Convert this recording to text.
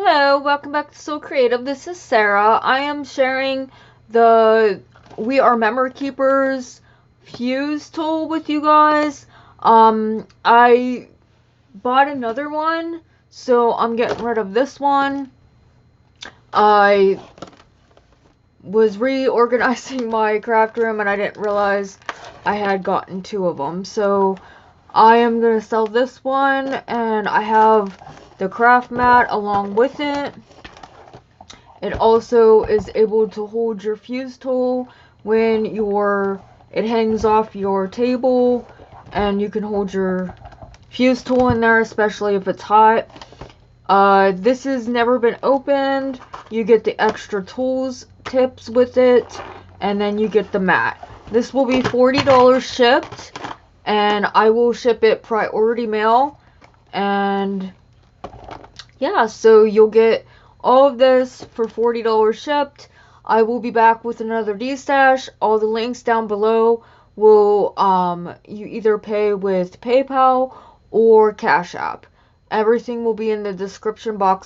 Hello, welcome back to Soulcreative. This is Sarah. I am sharing the We Are Memory Keepers fuse tool with you guys. I bought another one, so I'm getting rid of this one. I was reorganizing my craft room and I didn't realize I had gotten two of them. So I am going to sell this one, and I have the craft mat along with it. It also is able to hold your fuse tool when it hangs off your table, and you can hold your fuse tool in there, especially if it's hot. This has never been opened. You get the extra tools tips with it, and then you get the mat. This will be $40 shipped, and I will ship it priority mail. And yeah, so you'll get all of this for $40 shipped. I will be back with another Destash. All the links down below will you either pay with PayPal or Cash App. Everything will be in the description box